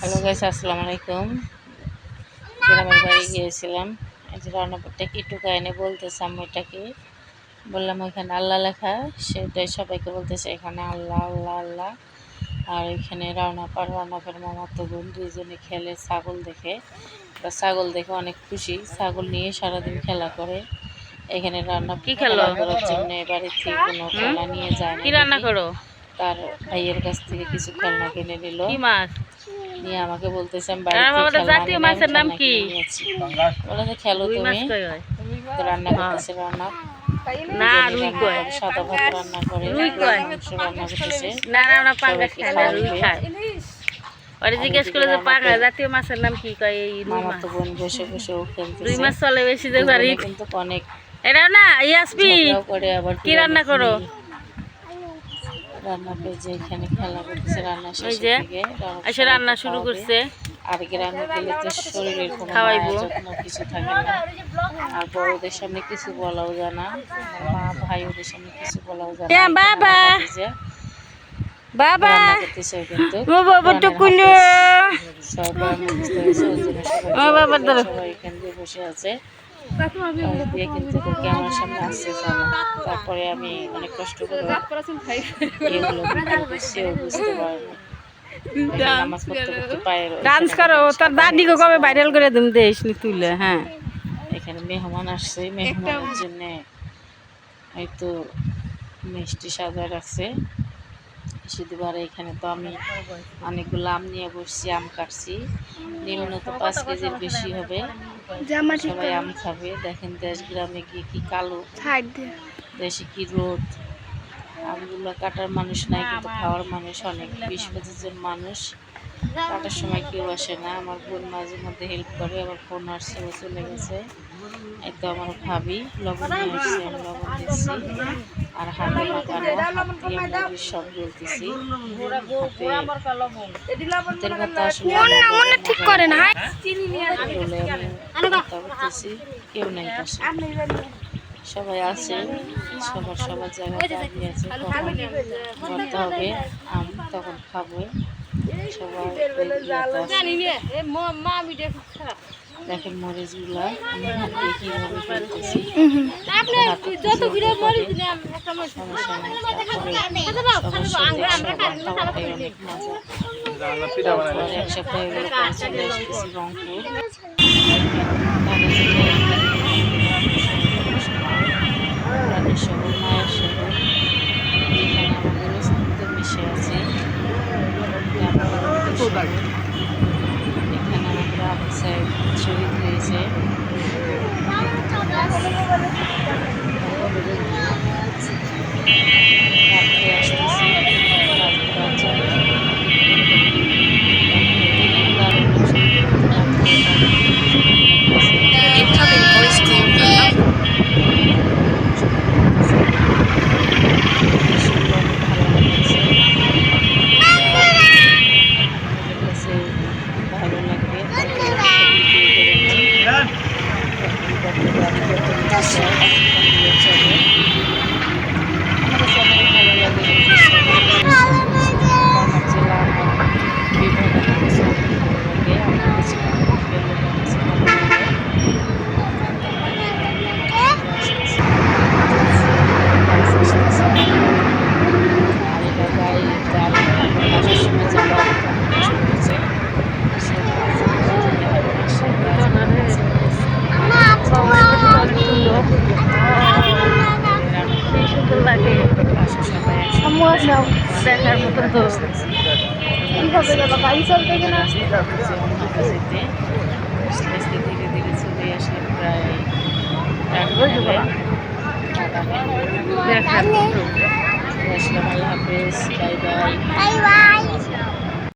Hello guys, আসসালামু আলাইকুম। গ্রামের বাড়ি গিয়েছিলাম। এই যে রান্নাঘরটা কি টুকা এনে বলতেছে, আমি এটাকে বললাম ওইখানে আল্লাহ লেখা, সেটাই সবাইকে বলতেছে এখানে আল্লাহ আল্লাহ আল্লাহ। আর এখানে রান্নাঘর মামাতো বোন দুইজনে খেলে ছাগল দেখে, ছাগল দেখে অনেক খুশি। ছাগল নিয়ে সারাদিন খেলা করে। এখানে রান্না কি খেলা করার জন্য বাড়ি থেকে কোনো খেলা নিয়ে যায় না। কি রান্না করো? তার ভাইয়ের কাছ থেকে কিছু খেলনা কিনে নিল, কি মাছ নিয়ে আমাকে বলতেছে আমি বাড়ি থেকে খেলনা জাতীয় আনি, মাছের নাম কি? বলে যে খেলো রুই মাছ তুমি। কই হয়? তো রান্না করতেছে, রান্না না রুই কই, সাদা ভাত রান্না করে, রুই কই, মাংস রান্না করতেছে। না না না পাঙ্গাস খায় না, রুই খায়। ওরে জিজ্ঞেস করে যে পাঙ্গাস জাতীয় মাছের নাম কি কয়? এই রুই মাছ। মামাতো বোন বসে বসে ও খেলতেছে। রুই মাছ চলে বেশি যে বাড়ি কিন্তু অনেক এটা না ইয়াসপি করে। আবার কি রান্না করো? রান্না করে যে এখানে খেলা করতেছে, রান্না ওই শেষের যে দিকে এসে রান্না শুরু করছে। আর গ্রামে গেলে তো শরীরের কোনো খাওয়াইবো, যত্ন কিছু থাকে না। আর বড়দের সামনে কিছু বলাও যায় না, মা ভাই ওদের সামনে কিছু বলাও যায় না। বাবা বাবা রান্না করতেছে কিন্তু বাবা টুকুলো সবাই এখান দিয়ে বসে আছে। দিয়ে কিন্তু ক্যামেরার সামনে আসছে না। তারপরে আমি অনেক কষ্ট করে এগুলো সেও বুঝতে পারে ডান্স করো, তোর দাদিকে কবে ভাইরাল করে দিম দেশ নি তুলে। হ্যাঁ, এখানে মেহমান আসছে, মেহমানের জন্য হয়তো মিষ্টি সাজা রাখছে। শুধুবার এখানে তো আমি অনেকগুলো আম নিয়ে বসছি, আম কাটছি। নিম্নত 5 কেজির বেশি হবে। সবাই আম খাবে। দেখেন দেশ গ্রামে গিয়ে কি কালো, দেশে কি রোদ। আমগুলো কাটার মানুষ নাই, কিন্তু খাওয়ার মানুষ অনেক। 20-25 জন মানুষ, কাটার সময় কেউ আসে না। আমার বোন মাঝে মধ্যে হেল্প করে, আবার ফোন আসছে, ও চলে গেছে। এই তো আমার ভাবি লবণ নিয়ে আসছে, আমি লবণ দিচ্ছি। আর হাতে মাখানো, হাত দিয়ে মুরগির সব বলতেছি। হাতের কথা আসলে ঠিক করে না, কেউ নাই পাশে। সবাই আছে, সবার জায়গায় দাঁড়িয়ে আছে। কখন ধরতে হবে আম তখন খাবো সবাই। দেখেন মরিচগুলা আমি হাত দিয়ে কীভাবে ফেলতেছি। অনেক মজা। এক সপ্তাহ এগুলো চলে আসতেছি রংপুর। রানীর শহর, মায়ের শহর, যেখানে আমাদের অস্তিত্ব মিশে আছে। এখানে আমাদের আবু সাহেব শহীদ হয়েছে। ভালো লাগবে দেখার মতন তো ধীরে ধীরে চলে আসলে প্রায় আল্লাহ হাফেজ, বাই বাই।